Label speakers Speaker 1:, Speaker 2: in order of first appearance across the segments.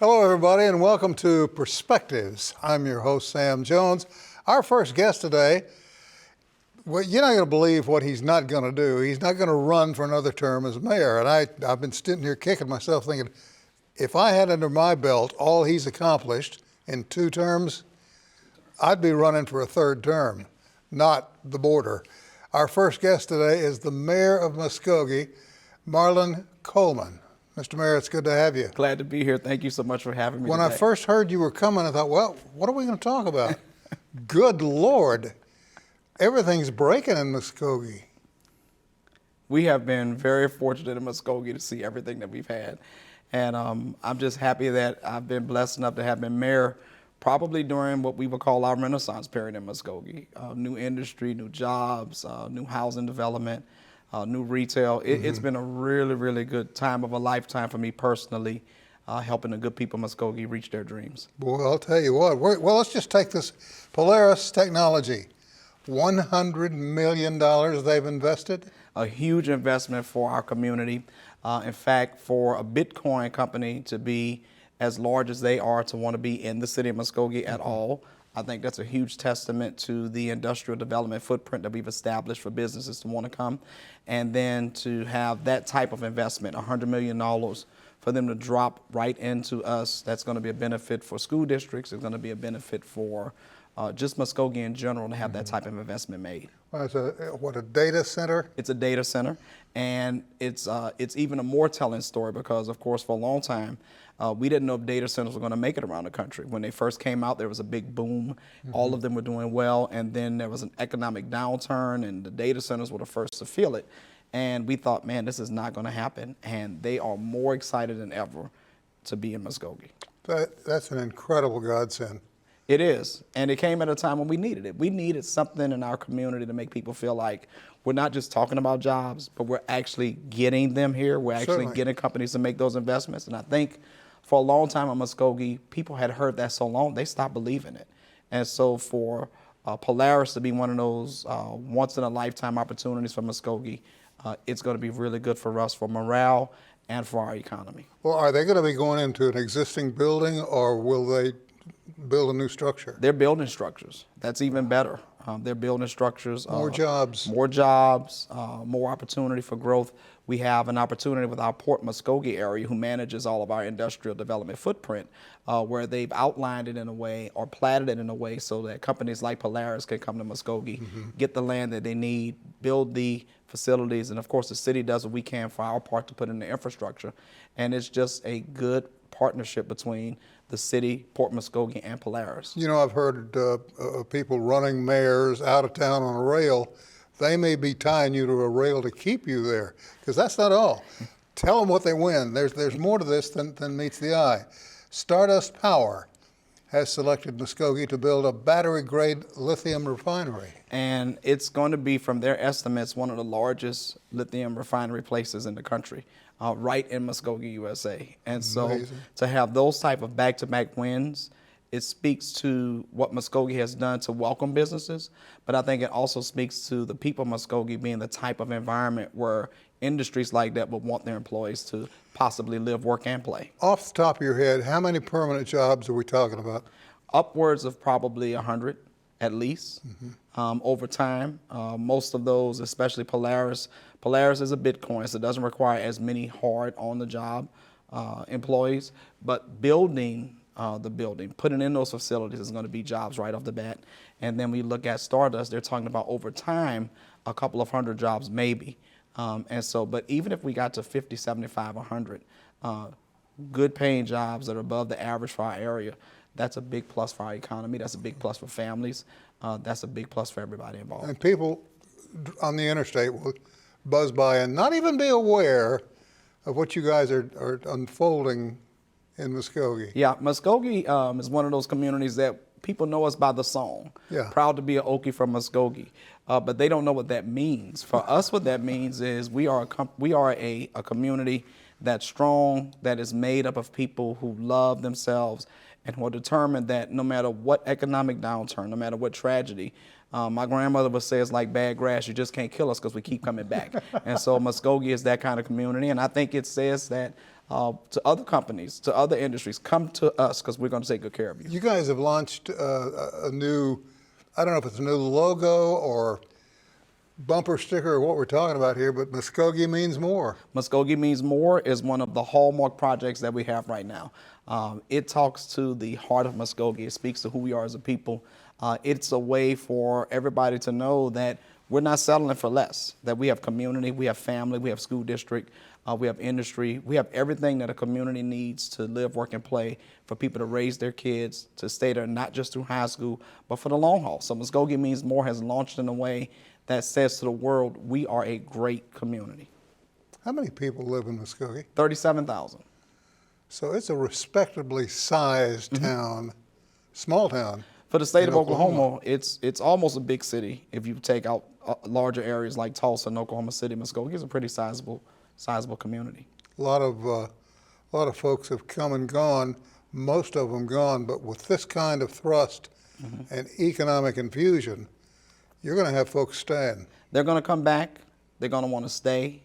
Speaker 1: Hello, everybody, and welcome to Perspectives. I'm your host, Sam Jones. Our first guest today, well, you're not going to believe what he's not going to do. He's not going to run for another term as mayor. And I've been sitting here kicking myself thinking, if I had under my belt all he's accomplished in 2 terms, I'd be running for a 3rd term, not the border. Our first guest today is the mayor of Muskogee, Marlon Coleman. Mr. Mayor, it's good to have you.
Speaker 2: Glad to be here. Thank you so much for having me
Speaker 1: When
Speaker 2: today.
Speaker 1: I first heard you were coming, I thought, well, what are we going to talk about? Good Lord, everything's breaking in Muskogee.
Speaker 2: We have been very fortunate in Muskogee to see everything that we've had. And I'm just happy that I've been blessed enough to have been mayor probably during what we would call our Renaissance period in Muskogee. New industry, new jobs, new housing development, new retail. It's been a really, really good time of a lifetime for me personally, helping the good people of Muskogee reach their dreams.
Speaker 1: Boy, I'll tell you what. Well, let's just take this Polaris technology. $100 million they've invested.
Speaker 2: A huge investment for our community. In fact, for a Bitcoin company to be as large as they are, to want to be in the city of Muskogee at all, I think that's a huge testament to the industrial development footprint that we've established for businesses to want to come. And then to have that type of investment, $100 million, for them to drop right into us, that's going to be a benefit for school districts. It's going to be a benefit for just Muskogee in general to have that type of investment made.
Speaker 1: Well, it's a data center?
Speaker 2: It's a data center, and it's even a more telling story because, of course, for a long time, we didn't know if data centers were going to make it around the country. When they first came out, there was a big boom. All of them were doing well, and then there was an economic downturn, and the data centers were the first to feel it. And we thought, man, this is not going to happen, and they are more excited than ever to be in Muskogee.
Speaker 1: That's an incredible godsend.
Speaker 2: It is, and it came at a time when we needed it. We needed something in our community to make people feel like we're not just talking about jobs, but we're actually getting them here. We're actually
Speaker 1: Certainly.
Speaker 2: getting companies to make those investments. And I think for a long time in Muskogee, people had heard that so long, they stopped believing it. And so for Polaris to be one of those once-in-a-lifetime opportunities for Muskogee, it's going to be really good for us, for morale and for our economy.
Speaker 1: Well, are they going to be going into an existing building, or will they build a new structure?
Speaker 2: They're building structures. That's even better. They're building structures.
Speaker 1: More jobs.
Speaker 2: More jobs, more opportunity for growth. We have an opportunity with our Port Muskogee area, who manages all of our industrial development footprint, where they've outlined it in a way or platted it in a way so that companies like Polaris can come to Muskogee, get the land that they need, build the facilities, and of course the city does what we can for our part to put in the infrastructure. And it's just a good partnership between the city, Port Muskogee, and Polaris.
Speaker 1: You know, I've heard of people running mayors out of town on a rail. They may be tying you to a rail to keep you there, because that's not all. Tell them what they win. There's more to this than meets the eye. Stardust Power has selected Muskogee to build a battery-grade lithium refinery.
Speaker 2: And it's going to be, from their estimates, one of the largest lithium refinery places in the country, right in Muskogee, USA. And so
Speaker 1: Amazing.
Speaker 2: To have those type of back-to-back wins, it speaks to what Muskogee has done to welcome businesses, but I think it also speaks to the people of Muskogee being the type of environment where industries like that would want their employees to possibly live, work, and play.
Speaker 1: Off the top of your head, how many permanent jobs are we talking about?
Speaker 2: Upwards of probably 100 at least over time. Most of those, especially Polaris. Polaris is a Bitcoin, so it doesn't require as many hard on-the-job employees, but building the building, putting in those facilities is going to be jobs right off the bat. And then we look at Stardust, they're talking about over time, a couple of hundred jobs maybe. And so, but even if we got to 50, 75, 100, good paying jobs that are above the average for our area, that's a big plus for our economy. That's a big plus for families. That's a big plus for everybody involved.
Speaker 1: And people on the interstate will buzz by and not even be aware of what you guys are unfolding in Muskogee.
Speaker 2: Yeah, Muskogee is one of those communities that people know us by the song.
Speaker 1: Yeah.
Speaker 2: Proud to be an Okie from Muskogee. But they don't know what that means. For us, what that means is we are a community that's strong, that is made up of people who love themselves and who are determined that no matter what economic downturn, no matter what tragedy, my grandmother would say it's like bad grass, you just can't kill us because we keep coming back. And so Muskogee is that kind of community, and I think it says that to other companies, to other industries. Come to us because we're going to take good care of you.
Speaker 1: You guys have launched a new, I don't know if it's a new logo or bumper sticker or what we're talking about here, but Muskogee means more.
Speaker 2: Muskogee Means More is one of the hallmark projects that we have right now. It talks to the heart of Muskogee. It speaks to who we are as a people. It's a way for everybody to know that we're not settling for less, that we have community, we have family, we have school district, we have industry, we have everything that a community needs to live, work, and play for people to raise their kids, to stay there not just through high school, but for the long haul. So Muskogee Means More has launched in a way that says to the world, we are a great community.
Speaker 1: How many people live in Muskogee?
Speaker 2: 37,000.
Speaker 1: So it's a respectably sized town, small town.
Speaker 2: For the state
Speaker 1: in
Speaker 2: of Oklahoma, it's almost a big city. If you take out larger areas like Tulsa and Oklahoma City, Muskogee is a pretty sizable community.
Speaker 1: A lot of folks have come and gone, most of them gone, but with this kind of thrust and economic infusion, you're going to have folks staying.
Speaker 2: They're going to come back. They're going to want to stay.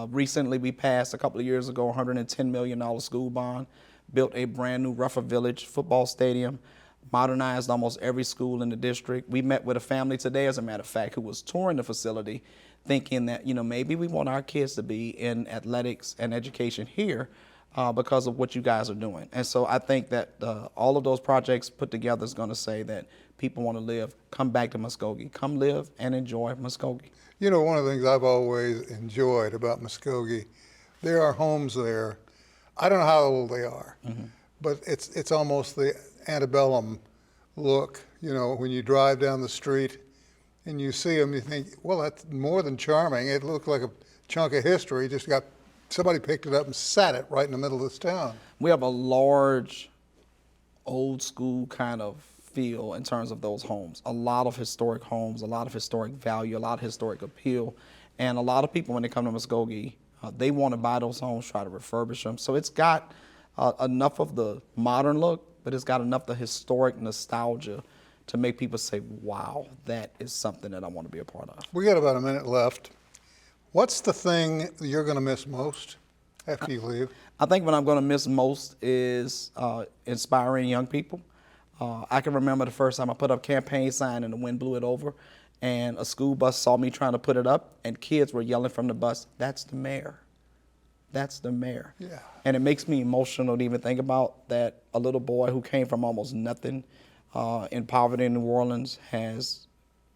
Speaker 2: Recently, we passed a couple of years ago $110 million school bond, built a brand new Rougher Village football stadium, modernized almost every school in the district. We met with a family today, as a matter of fact, who was touring the facility, thinking that, maybe we want our kids to be in athletics and education here because of what you guys are doing. And so I think that all of those projects put together is going to say that people want to live, come back to Muskogee, come live and enjoy Muskogee.
Speaker 1: One of the things I've always enjoyed about Muskogee, there are homes there. I don't know how old they are, but it's almost the antebellum look. When you drive down the street and you see them, you think, well, that's more than charming. It looks like a chunk of history. Just got somebody picked it up and sat it right in the middle of this town.
Speaker 2: We have a large, old school kind of feel in terms of those homes. A lot of historic homes, a lot of historic value, a lot of historic appeal. And a lot of people, when they come to Muskogee, they want to buy those homes, try to refurbish them. So it's got enough of the modern look, but it's got enough of the historic nostalgia to make people say, wow, that is something that I want to be a part of.
Speaker 1: We got about a minute left. What's the thing you're going to miss most after you leave?
Speaker 2: I think what I'm going to miss most is inspiring young people. I can remember the first time I put up campaign sign and the wind blew it over, and a school bus saw me trying to put it up, and kids were yelling from the bus, "That's the mayor. That's the mayor."
Speaker 1: Yeah.
Speaker 2: And it makes me emotional to even think about that a little boy who came from almost nothing in poverty in New Orleans has,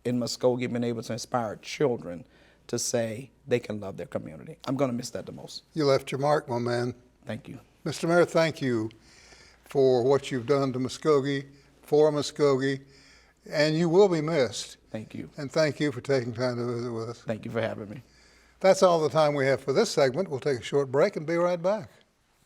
Speaker 2: in Muskogee, been able to inspire children to say they can love their community. I'm going to miss that the most.
Speaker 1: You left your mark, my man.
Speaker 2: Thank you.
Speaker 1: Mr. Mayor, thank you for what you've done to Muskogee, for Muskogee, and you will be missed.
Speaker 2: Thank you.
Speaker 1: And thank you for taking time to visit with us.
Speaker 2: Thank you for having me.
Speaker 1: That's all the time we have for this segment. We'll take a short break and be right back.